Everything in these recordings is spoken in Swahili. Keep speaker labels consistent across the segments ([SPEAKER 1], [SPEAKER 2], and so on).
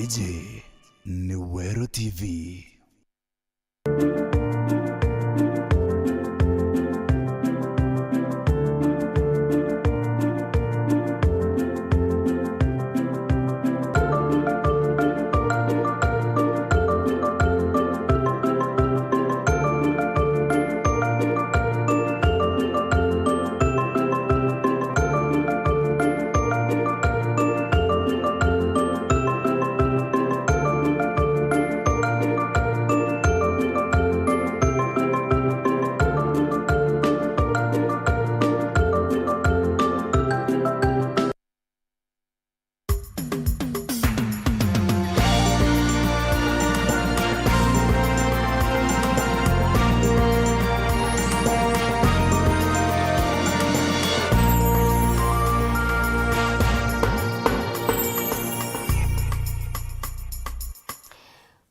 [SPEAKER 1] Iji ni Weru TV.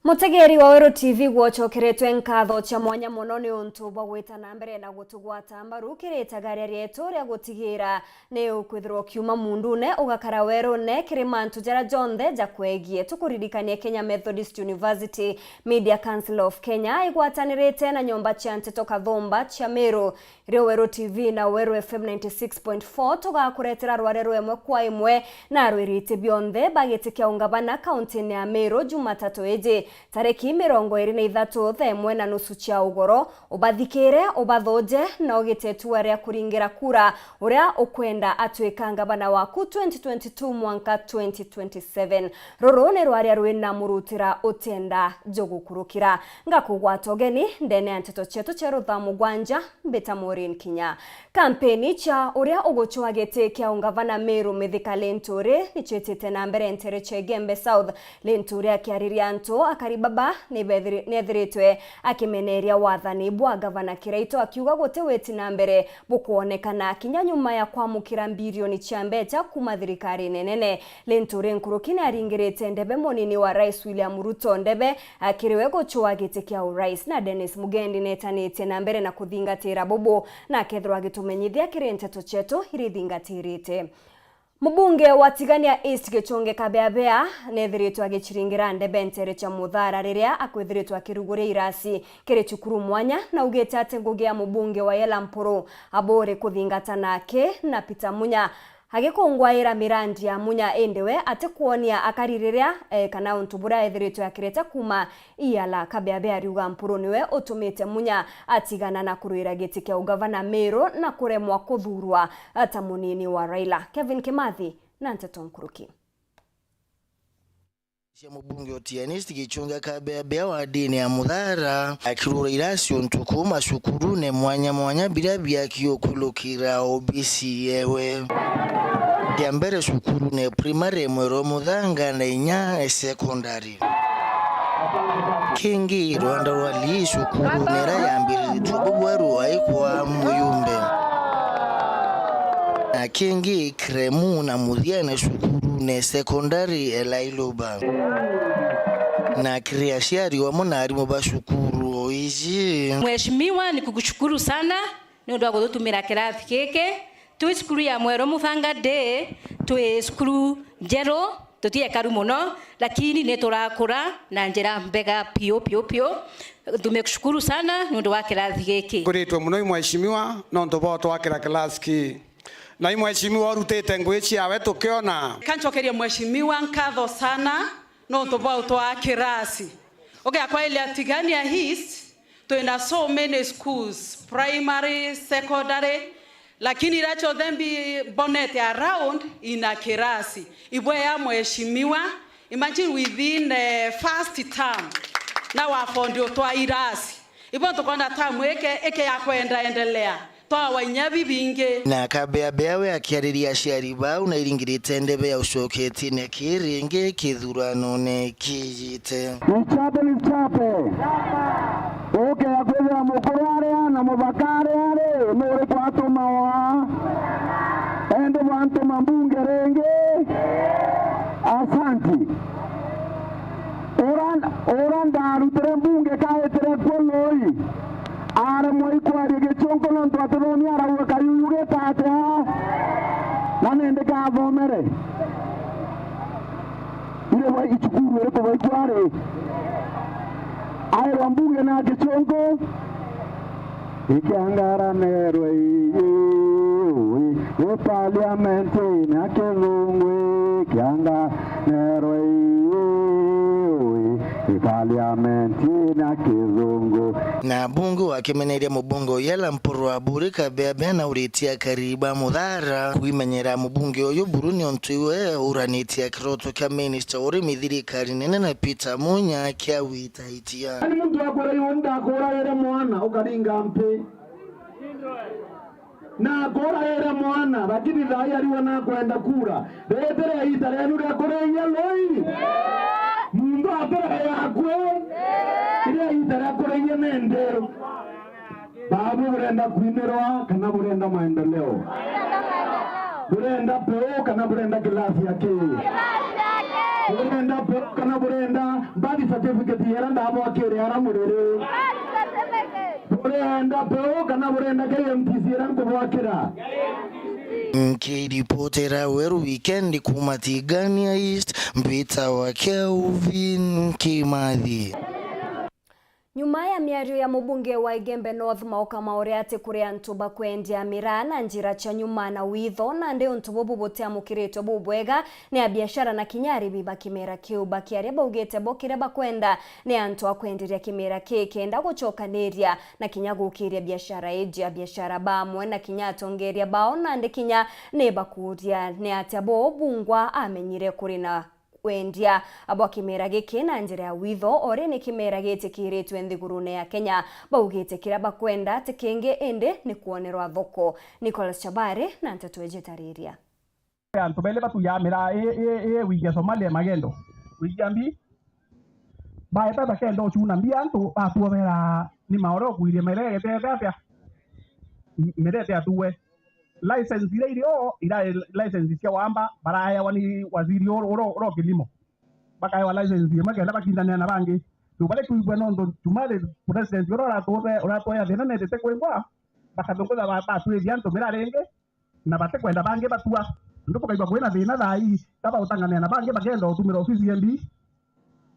[SPEAKER 2] Mutegeri wa Weru TV gwochokeretwe nkatho cha mwanya muno ni untu bwa gwitana mbere na gutugwata mbaru kireta gari rietu ria gutigira ni ukwithirwo kiuma mundune ugakara Weru ne kirimantu jara jonthe jakwegie tukuririkanie Kenya Methodist University Media Council of Kenya igwatanirite na nyomba cha Nteto Kathomba cha Meru rio Weru TV na Weru FM 96.4 tugakuretera rware rwemwe kwa imwe na rwirite bionthe bagitikia ungabana kaunti ya Meru Jumatatu eje tareki 23 themwe na nusu cia ugoro ubathikire ubathoje na ugitetua ria kuringira kura uria ukwenda atwika ngabana waku 2022 mwanka 2027 roro ne rwaria rwina murutira utenda jogukurukira ngakugwatogeni ndene Nteto chetu cheru Thaa Mugwanja mbeta MAUREEN KINYA kampeni cha uria ugochwagete kia ungavana Meru mithika Lentore nichwetete na mbere Ntere Chegembe South Lentore akiariria nto akaribaba nethiritwe akimeneria wathani bwa gavana Kiraito akiuga guteweti na mbere bukuonekana kinya nyuma ya kwamukira bilioni cia mbeca kuma thirikari nenene Lentore nkurukine aringirite ndebe monini wa Rais William Ruto ndebe akiriwe gochwagete kia urais na Dennis Mugendi netanite na mbere na kuthingatira bobo na kethwa gitumenyithia kiri Nteto chetu irithingatirite Mubunge wa Tigania East Gichonge Kabeabea nethiritwe agichiringira ndebe Ntere cha Muthara riria akwithiritwe akiruguria irasi kiri cukuru mwanya na ugete ate ngugi ya mubunge wa Yelampuru abore kuthingata nake na Peter Munya agikongwaira mirandi ya Munya endewe ate kuonia akaririria kana untubura ethiritwe akireta kuma iyala Kabeabea riuga Mpuru niwe utumite Munya atigana na kuruira giti kia ugavana Meru na kuremwa kuthurwa ata munini wa Raila Kevin Kimathi na Nteto Nkuruki.
[SPEAKER 3] Mubunge otianisti gichunga Kabeabea wa dini ya Muthara akirura irasi untuku masukuru ne mwanya bila byakiyokulukira obisi yewe ya mbere sukuru ne primary Mwero Muthanga na inya secondary kingi Rwanda wali sukuru nera ya mbere tubuweru aikwa muyumbe kingi kremu na mudhiane sukuru ne secondary elailoba na kriashari wa monari moba sukuru oiji.
[SPEAKER 4] Mheshimiwa nikukushukuru sana ni ndo gutumira kirathi keke tu sukuru ya Mwero Muthanga de tu sukuru jero tutie karu muno lakini neturakura na njira mbega pio tumekushukuru sana ni ndo wa kirathi keke
[SPEAKER 5] kuritwe muno mheshimiwa no ntobo twakira class ki na mheshimiwa rutete ngwichi yawe tukiona
[SPEAKER 6] kanchokeria mheshimiwa nkatho sana no ntobo twakirasi kwa ile Tigania East tuina so many schools primary secondary lakini racho thembi bonnet around ina kirasi ibwe ya mheshimiwa imagine within first term na wafondio twa irasi ibwe tukona term eke ya kwenda endelea twa wanyabi binge
[SPEAKER 3] na Kabeabea we akiariria ciari bau na iringirite ndebe ya ucoketi ne kiringe kithurano ne kijite
[SPEAKER 7] Nichape oke akweza mukurare na mubakare are nore kwato mawa ende wanto mambunge renge asanti oran daru tere mbunge kae tere koloi are moi kwari gechonko non twatroni ara wakayuge tate na nende ka bomere wa ichukuru ere kwa ikware aero mbunge na kichongo ikiangara nerwe we parliamenti na kelungwe kianga nerwe parliamenti na kizungu
[SPEAKER 3] na bungu wakimeneria mubungo yala mpurwa buri kabebe na uritia kariba muthara kuimenyera mubunge oyo buruni ontuwe uranitia kiroto kia minister uri mithirikari nene na Peter Munya kia witaitia
[SPEAKER 7] ani muntu akora yonda akora yere mwana ukaringa mpe na akora yere mwana lakini thai aliwana kwenda kura betere itarenu ya korenya loi mundu apera yakwe ile itara korenya nendero babu burenda kuimerwa kana burenda maendeleo burenda peo kana burenda glasi yake burenda peo kana burenda badi certificate yera ndabo akere ara murere burenda peo kana burenda KMTC yera ngobwakira
[SPEAKER 3] Nkiripotera Weru weekend kumatigania East mpita wa Kelvin Kimathi.
[SPEAKER 2] Nyuma ya miario ya mubunge wa Igembe North mauka MAUREEN ati kuria ntuba kwendia miraa na njira cha nyuma na witho na ndio ntubo bubotea mukireto bubwega ni ya biashara na kinyari biba kimera kiu bakiaria baugete bokire bakwenda ni antu akwenderia kimera kenda gucokaneria na kinyago ukiria biashara eji ya biashara bamwe na kinyatongeria bao na ndi kinya ne bakuria ni atabo bungwa amenyire kurina wendia abo kimera giki na njira ya witho ore ni kimera gitikiritwe nthigurune ya Kenya baugite kira bakwenda tikenge ende ni kuonerwa thoko. Nicholas Chabare na Nteto ejitariria
[SPEAKER 8] antu bele batu ya mira wige Somalia magendo wigambi ba eta bakendo chuna mbia antu atuobera ni maoro kuire mere tete merete atuwe license ile ila license cia wamba baraya wani waziri oro kilimo baka wa license magenda bakindana na bangi tubale kuigwa nondo tumale president ora toya thina nete kwengwa baka dongoza ba tu edianto mirarenge na bate kwenda bangi batua ndipo kaigwa kwena thina thai taba utangana na bangi bagenda utumira ofisi MB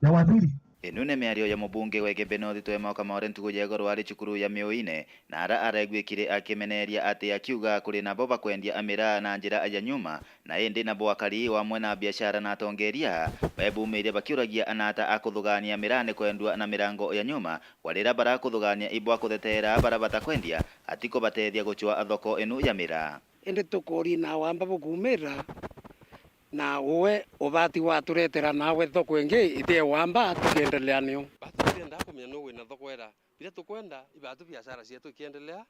[SPEAKER 8] ya waziri
[SPEAKER 9] enune miario ya mubunge wa Igembe North twemauka MAUREEN tugujego rwari cukuru ya MAUREEN na ara aregwikire akimeneria ati akiuga kuri nabo bakwendia amira na njira ya nyuma na ende nabo akari wamwe na biashara na tongeria baebumeire bakiuragia anata akuthugania mirane kwendwa na mirango ya nyuma walira bara kuthugania ibwa kuthetera bara batakwendia atiko batethia guchwa thoko enu ya mira
[SPEAKER 5] ende tukori na wamba bukumira na uwe ubati waturetera nawe thoko ingi ite wamba tukiendelea nio
[SPEAKER 10] batu tenda kumenya no wina thoko era bila tukwenda ibatu biashara cietu ikiendelea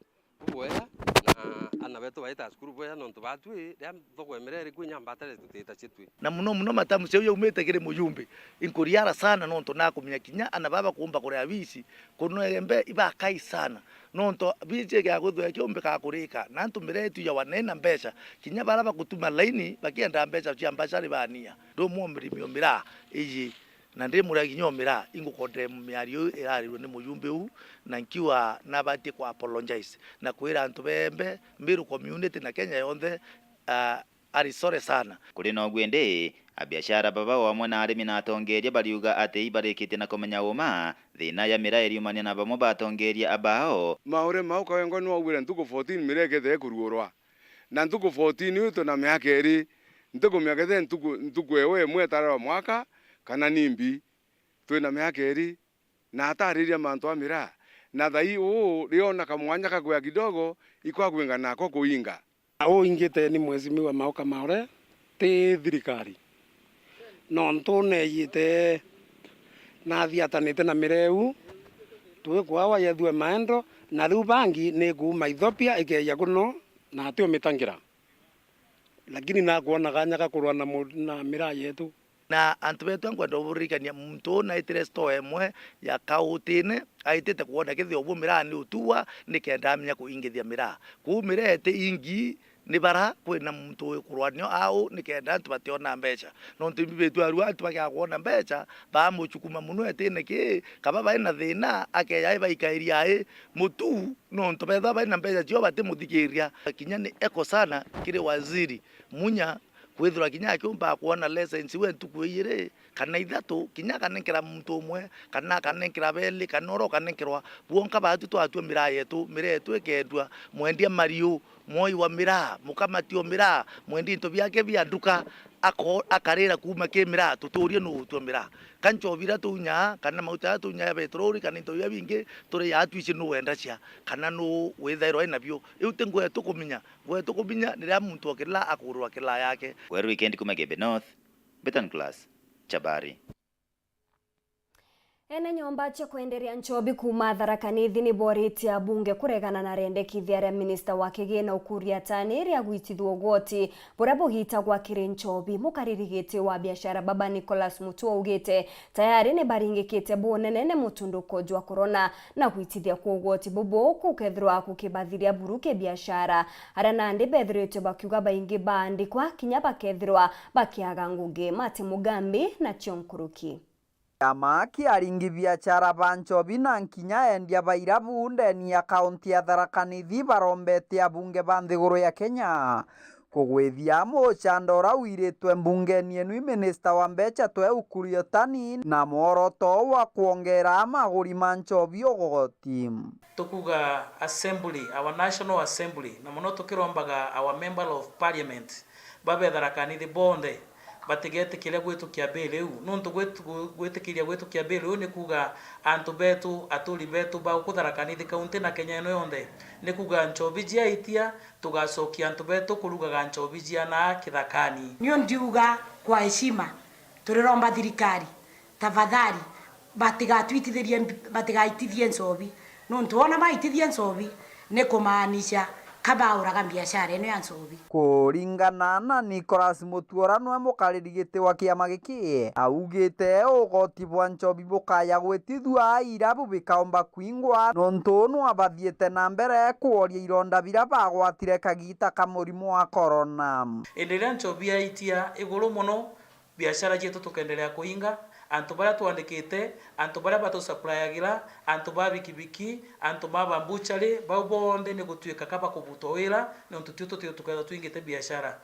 [SPEAKER 10] ubwera na ana betu baita skuru bwera no ntubatu ya thoko emerere kwinya mbatare tuteta citwi
[SPEAKER 11] na muno matamu cio yo umete kire mujumbe inkuriara sana no ntona kumenya kinya ana baba kuumba kure abisi kuno embe iba kai sana no nto bije ga guthwe kiumbe ka kurika na ntumire tu ya wanena mbeca kinya baraba kutuma laini bakienda mbeca cia mbacari bania ndo muomri miomira iji na ndi muragi nyomira ingukode miario erarirwe ni mujumbe u na nkiwa nabati kwa apologize na kwira antu bembe mbiru community na Kenya yonthe ari sore sana
[SPEAKER 9] kuri no gwende abiashara baba wamwe na arimi na atongeria bariuga ati ibarikite na kumenya uma thina ya mira eriumania na bamo batongeria abao
[SPEAKER 12] MAUREEN mauka wengo no wire ntuko 14 miregete kuruorwa na ntuko 14 uto na miaka eri ntuko miaka ntuko ewe mwetara mwaka kana nimbi twina miaka eri na atariria mantu amira na thai riona kamwanya kagwa kidogo ikwa kwinga nako kuinga
[SPEAKER 5] ingite ni mwezi wa mauka MAUREEN ti thirikari no ntone yite na thiatanite na mireu twikwa wa yethwe maendo na riu bangi ni kuma Ethiopia ikeya kuno na atio mitangira lakini na kuona ganya kurwa na mira yetu
[SPEAKER 11] na antu betu angwenda uburikania muntu na itire store emwe ya kautine aitete kuona kithio bu mira ni utua ni kenda amenya kuingithia mira ku mirete ingi ni bara kwina muntu kurwanio au ni kenda antu bationa mbeca no ntu betu aru antu bakiagona mbeca ba muchukuma muno etene ki kaba baina thina akeya baikairia mutu no ntu betha baina mbeca cio bate muthikiria kinya ni eko sana kire waziri Munya kwithira kinya akiumba kuona license we ntuku ire kana ithatu kinya kanenkera muntu umwe kana kanenkera beli kana oro kanenkirwa buonka batu twatwe mira yetu ikendwa mwendia mariu moi wa mira mukamatio mira mwendi into byake bya nduka akarira kuma ke mira tuturie no tumira kancho bira tunya kana mauta tunya ya petroli kana into bya binge tore ya twici no wenda cia kana no wethairo ina bio iutengo tukuminya nira muntu okela akurwa kila yake.
[SPEAKER 9] Weru weekend kuma Gebe North Betan Class Chabari.
[SPEAKER 2] Ene nyomba cha kwenderia nchobi kuma Tharakanithi ni boritia bunge kuregana na rendekithia ria minista wa kigina ukuria Thaa ria gwitithwo goti buria buhitagwa kiri nchobi mukaririgite wa biashara baba Nicholas Mutua ugite tayari ni baringikite bunene ne mutunduko jwa corona na gwitithia kwa goti bubo kukethirwa kukibathiria buruke biashara arana ndi bethirite bakiuga baingi bandikwa kinya bakethirwa bakiaga ngugi Mati Mugambi na Chonkuruki.
[SPEAKER 13] Amaki aringi biashara banchobi na nkinya endia bairabu ndeni ya kaunti ya Tharakanithi barombete abunge banthiguru ya Kenya kugwithia muchandora wiritwe mbungeni enu minista wa mbeca twe ukurio Thaa na moroto wa kuongera maguri manchobi ogoti
[SPEAKER 14] tukuga assembly our national assembly na muno tukirombaga our member of parliament babe Tharakanithi bonde batigete kile gwetu kia bele u nonto gwetu kilia gwetu kia bele u nikuga antu betu atuli betu ba ukutharakanithi kaunti na Kenya eno yonde nikuga nchobijia itia tugasokia antu betu kuruga nchobijia na kithakani
[SPEAKER 15] nyo ndiuga kwa heshima turiromba thirikari tafadhali batigaitithie nchobi nonto ona maitithie nchobi nikumaanisha kabauraga biashara eno ya nchobi
[SPEAKER 13] kuringana na Nicholas Mutua nwe mukaririgite wa kiama giki augite ugoti bwa nchobi bukaya gwitithua irabu bikaomba kwingwa nonto no abathiete na mbere kuoria ironda bira bagwatire kagita kamurimu wa corona
[SPEAKER 14] endelea nchobi aitia iguru muno biashara yetu tukendelea kuinga antu bara tuandikite antu bara batu supplyagira antu ba bikibiki antu ba mbuchari ba bonde ne gutwika kaba kubutowira nontu tuto tukada tuingite biashara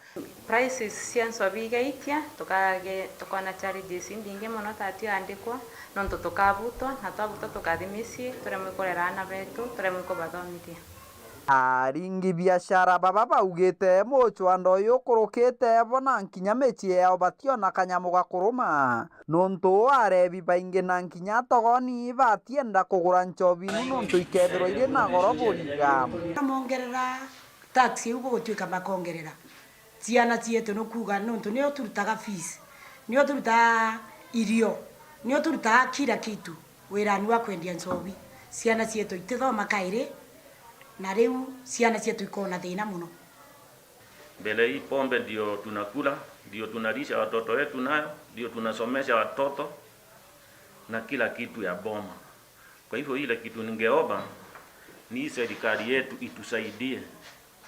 [SPEAKER 16] prices sianso bigaitia tukana challenges ndinge mono tatio andikwa nontu tukabutwa na twabuto tukathimisi turemwikorera na betu turemwikobathomithia
[SPEAKER 13] aringi biashara baba baugite muchwando uyu kurukite bona nkinya mechi yao bationa kanyamu gakuruma nontu arebi baingi na nkinya togoni batienda kugura nchobi nontu ikethirwo iri na goro buriga
[SPEAKER 15] mongerera taxi ugo gutwika makongerera ciana cietu no kuga nontu nio turutaga fees nio turuta irio nio turuta kila kitu wirani wa kwendia nchobi ciana cietu itithoma kaire na leo siana cietu iko na thina muno
[SPEAKER 17] mbele hii pombe ndio tunakula ndio tunalisha watoto wetu nayo ndio tunasomesha watoto na kila kitu ya boma. Kwa hivyo ile kitu ningeomba ni serikali yetu itusaidie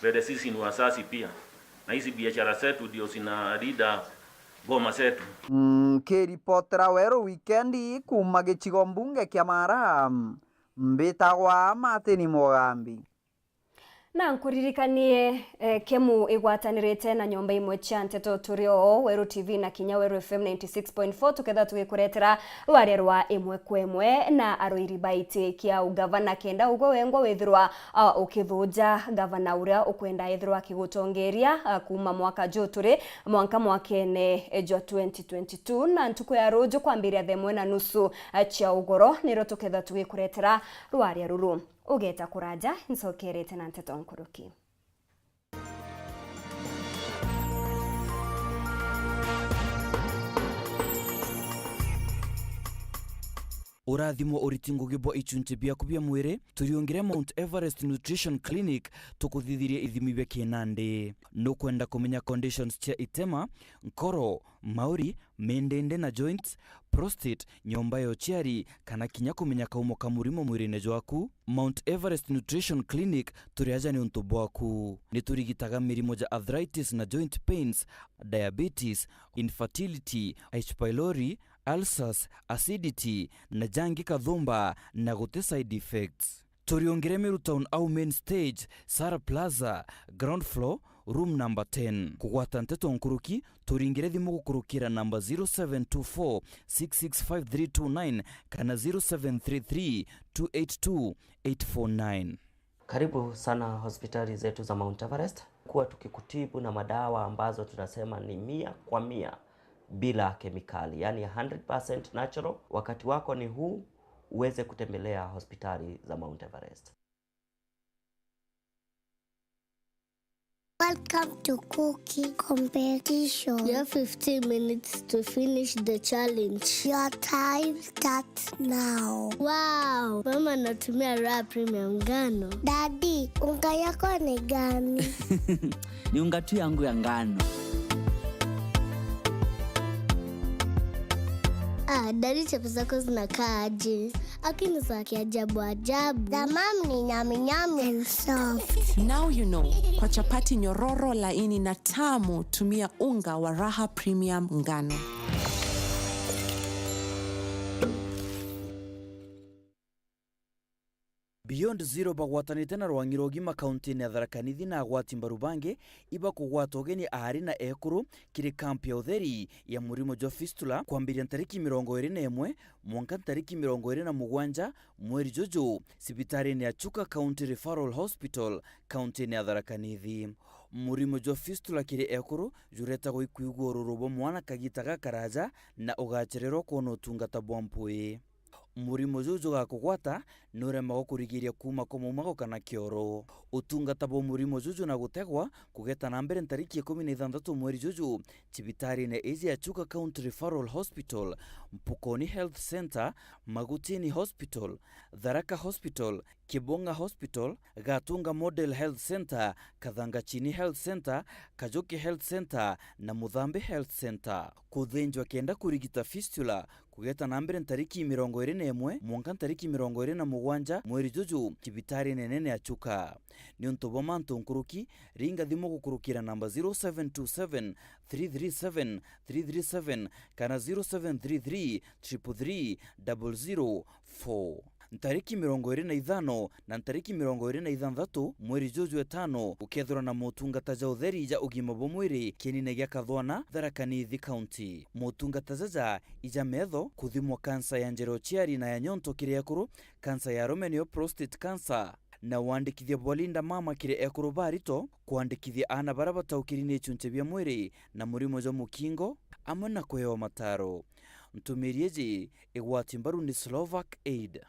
[SPEAKER 17] mbele sisi ni wasasi pia na hizi biashara zetu ndio zinarida boma zetu.
[SPEAKER 13] Kiripotera Weru weekend kuma gicigo mbunge kia Mara mbitagwa Mati Mugambi
[SPEAKER 2] na nkuririkanie kemu igwatanirite na nyomba imwe cha Nteto turio Weru TV na Kinya Weru FM 96.4 tuketha tugikuretera rware rwa imwe kwemwe na aroiri baiti kia ugavana kenda ugo wengo wethirwa ukithuja gavana uria ukwenda ethirwa kigutongeria kuma mwaka juturi mwakene jwa 2022 na ntuko ya rojo kwambiria themwe na nusu cha ugoro niro tuketha tugikuretera rware ruru ugeta kuraja nsokerete na Nteto Nkuruki.
[SPEAKER 1] Urathimo uritingo gibo ichunche bia kubia mwire turiongire Mount Everest Nutrition Clinic tukuthithirie ithimi bia kinande no kwenda kumenya conditions cia itema nkoro mauri mendende na joints prostate nyomba yo chiari kana kinya kumenya kaumo kamurimo mwirine jwaku Mount Everest Nutrition Clinic turiaja ni untu bwaku ni turigitaga mirimo ja arthritis na joint pains diabetes infertility H pylori ulcers, acidity, na jangi kathumba na gute side effects. Turiongere Meru Town au main stage, Sara Plaza, ground floor, room number 10. Kugwata Nteto nkuruki turingire thimu gukurukira namba 0724 665329 kana 0733 282 849.
[SPEAKER 18] Karibu sana hospitali zetu za Mount Everest, kuwa tukikutibu na madawa ambazo tunasema ni 100% bila kemikali, yani 100% natural. Wakati wako ni huu, uweze kutembelea hospitali za Mount Everest.
[SPEAKER 19] Welcome to cooking competition. You have 15 minutes to finish the challenge. Your time starts now. Wow, mama natumia raw premium ngano. Daddy, unga yako ni gani?
[SPEAKER 20] Ni unga tu yangu ya ngano.
[SPEAKER 19] Daddy, chapo zako zinakaa aje? Akini za kiajabu ajabu. The mom ni nyami nyami and soft.
[SPEAKER 21] Now you know. Kwa chapati nyororo laini na tamu, tumia unga wa Raha Premium ngano.
[SPEAKER 1] Beyond Zero bagwatanite na Rwangirogima County na Tharakanithi na agwati mbarubange iba kugwata ogeni ahari na ekuru kiri kampi ya utheri ya murimo jo fistula kwambiria tariki 21 mwanka tariki 27 mweri jojo sibitari ya Chuka County Referral Hospital County ya Tharakanithi. Murimo jo fistula kiri ekuru jureta goikuigwo rurubo mwana kagitaga karaja na ugacherero kono tungata bwampui. Murimo jojo ga kugwata nurema gukurigiria kuma komuma kana kioro. Utungata bo murimo jojo na gutegwa kugeta na mbere tariki 16 mweri jojo cibitari ne Asia Chuka County Referral Hospital, Mpukoni Health Center, Magutini Hospital, Tharaka Hospital, Kibonga Hospital, Gatunga Model Health Center, Kathanga Chini Health Center, Kajoki Health Center na Mudhambe Health Center. Kuthenjwa kenda kurigita fistula kugeta na mbere tariki 21 mwanka tariki 27 mweri jojo cibitari nene ya Chuka. Ni untobo manto nkuruki ringa thimu gukurukira namba 0727 337 337 kana 0733 333 004. Ntariki 25 na ntariki 26 mweri jojo etano ukethura na motungata ja utheri ja ugima bo mwiri kinine gya Kathwana Tharakanithi County. Motungata jaja ija metho kuthimwa kansa ya njero chiari na ya nyonto kiri ekuru, kansa ya romenio prostate cancer na wandikithia bwalinda mama kiri ekuru barito, kuandikithia ana baraba taukirine chunche bya mwiri na murimo jo mukingo amwe na kweo mataro. Mtumirieji igwati mbaru ni Slovak Aid.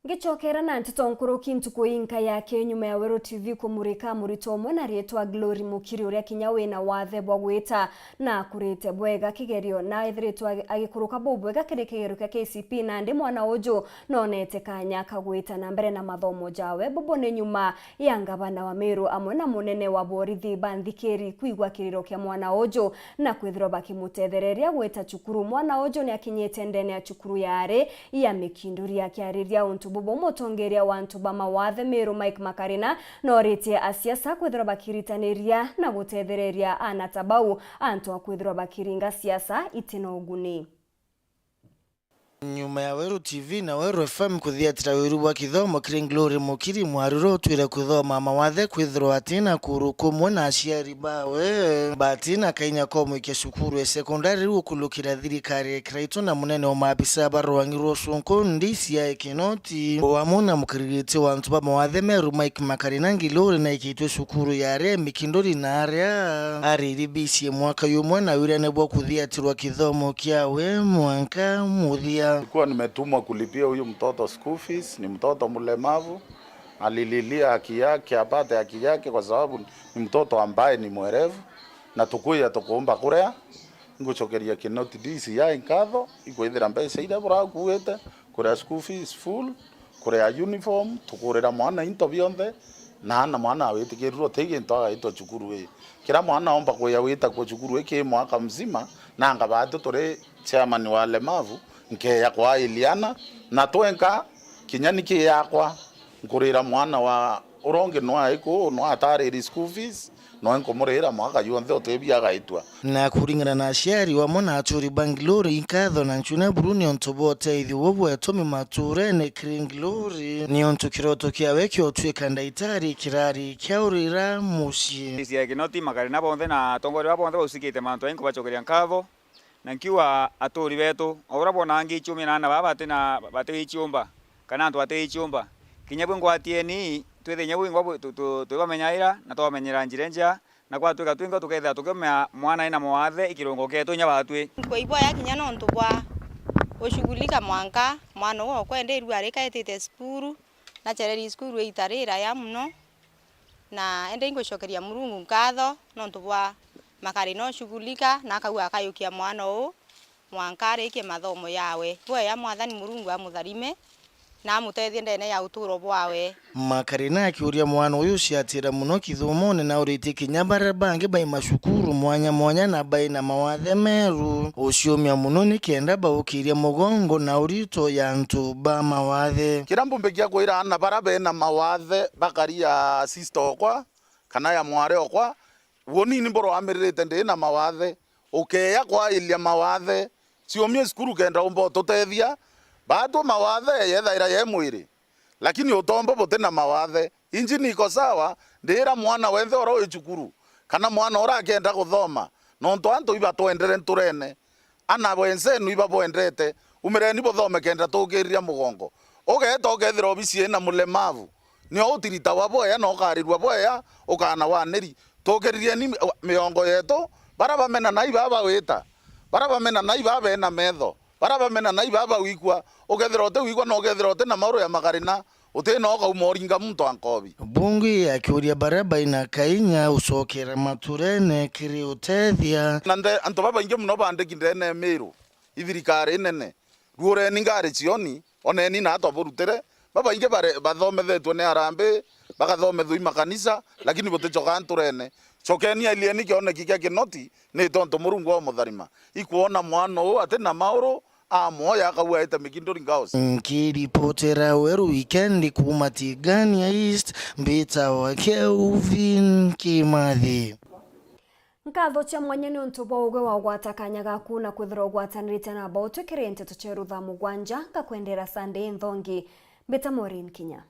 [SPEAKER 2] Ngechokera na Nteto nkuruki ntuko inka yake nyuma ya Weru TV kumurika murito mwana rietwa Glory Mukiri uria kinyawe na wathe bwa gwita na kurite bwega kigerio na ithretwa agikuruka bobwega kire kigerio ka KCP na ndi mwana ojo nonete kanya kagwita na mbere na mathomo jawe bobone nyuma ya ngabana wa Meru amwe na munene wa borithi bandhikeri kuigwa kiriro kya mwana ojo na kwithiro bakimutethereria gweta cukuru. Mwana ojo ni akinyete ndene ya cukuru yare ya mikinduri akiariria untu bubo motongeria wantu ba mawathe Meru Mike Makarina norite asiasa kwithira bakiritaniria na gutethereria anatabau antu akwithira bakiringa siasa itinoguni.
[SPEAKER 3] Nyuma ya Weru TV na Weru FM kuthiatira Weru wa kithomo kiri Glory Mukiri mwariro twire kuthoma mawathe kwithirwa atina kurukumwe na aciari bawe batina kainya komu ke cukuru ya sekondari ukulukira thirikari kraito na munene wa maabisa barwangirwo sunko ndisi ya kinoti wamuna mukirigiti wa ntuba mawathe Meru Mike Makarina Glory na ikitwe cukuru ya re mikindori na area ariribisi mwaka yumwe na wira nebo kuthiatirwa kithomo kiawe mwanka muthia.
[SPEAKER 22] Nilikuwa nimetumwa kulipia huyu mtoto school fees. Ni mtoto mlemavu, alililia haki yake, apate haki yake kwa sababu ni mtoto ambaye ni mwerevu na tukuya tukuomba kurea nguchokeria kinoti disi ya inkatho ikwithira mbeca ira bora kuwete kurea school fees full, kurea uniform, tukurera mwana into bionde na mwana awitikirwo tege ntoga ito cukuru we kira mwana omba kuya wita kwa cukuru weke mwaka mzima na ngabatu tore chairman wa lemavu nke yakwa Iliana na twenka kinyaniki yakwa nkurira mwana wa uronge no aiko no atare school fees no nkomurihira mwaka yonthe utebia gaitwa
[SPEAKER 3] na kuringana na aciari wa mwana aturi Bangalore inkatho na nchuna Bruni ontobote ithi wobwe tomi maturene Kringlori ni onto kiroto kiawe kiotwika ndaitari kirari kiaurira muci
[SPEAKER 4] isia kinoti makarina bonthe na tongori wa bonthe usikite manto enko bachokeria nkatho na nkiwa aturi betu ora bona ngi 18 baba tena bate ichumba kana antu ate ichumba kinyabwe ngwatieni twethe nyabwe ngwa twibamenyaira na twamenyera njirenja na kwa twika twinga tuketha tukemea mwana ina mwathe ikirongo ketu nya batwe
[SPEAKER 6] kwa ibwa ya kinya no ntu bwa ushughulika mwanka mwana wo kwende iru areka etete skuru na chereri skuru itarira ya muno na ende ingoshokeria Murungu nkatho no ntu bwa makari no shughulika na akauga akayukia mwana o mwanka arike mathomo yawe bwe ya mwathani Murungu amutharime na amutethie ndene ya uturo bwawe
[SPEAKER 3] makarina akiuria mwana uyu ciatira muno kithumone na uriti kinyabara bangi bai mashukuru mwanya na bai na mawathe meru uciumia muno ni kenda baukiria mugongo na urito ya ntu ba mawathe
[SPEAKER 22] kirambu mbegia kwira ana barabe na mawathe bakaria sister okwa kana ya mware okwa woni ni mboro amirite ndi na mawathe ukeya kwa ilia mawathe ciumia skuru kenda umbo tutethia bado mawathe yethaira ye mwiri lakini utombo bote na mawathe injini iko sawa ndira mwana wenthe oro icukuru kana mwana ora akenda guthoma no nto antu iba twendere nturene ana bwensenu iba bwendete umireni bothome kenda tugiria mugongo ugeta ukethira obisi na mulemavu ni utirita waboya no karirwa boya ukana waneri tugirie ni miongo yetu baraba mena nai baba wita baraba mena nai baba na metho baraba mena nai baba wikwa ukethira ote wikwa no ukethira ote na mauro ya magarina utena oka umoringa muntu ankobi
[SPEAKER 3] bungi akiuria baraba ina KINYA usokera maturene kiri utethia
[SPEAKER 22] nande anto baba inge muno bandiki ndene miru ithirikari nene ruore ningari cioni oneni na ato burutere baba inge bare bathomethetwe ne arambe bagathomethwe makanisa lakini bote chokanturene chokeni alieni kione kike kinoti ni tonto Murungu wa mutharima ikuona mwana o atena mauro moya akawa eta mikindori ngaos
[SPEAKER 3] nkiripotera Weru weekend kuma Tigania East mbita wa Kelvin Kimathi
[SPEAKER 2] nkatho cha mwanya ni untu bwa wa gwatakanya gaku na kwithira gwatanirite na bao twikire Nteto cheru Thaa Mugwanja ngakwendera Sunday nthongi mbita MAUREEN Kinya.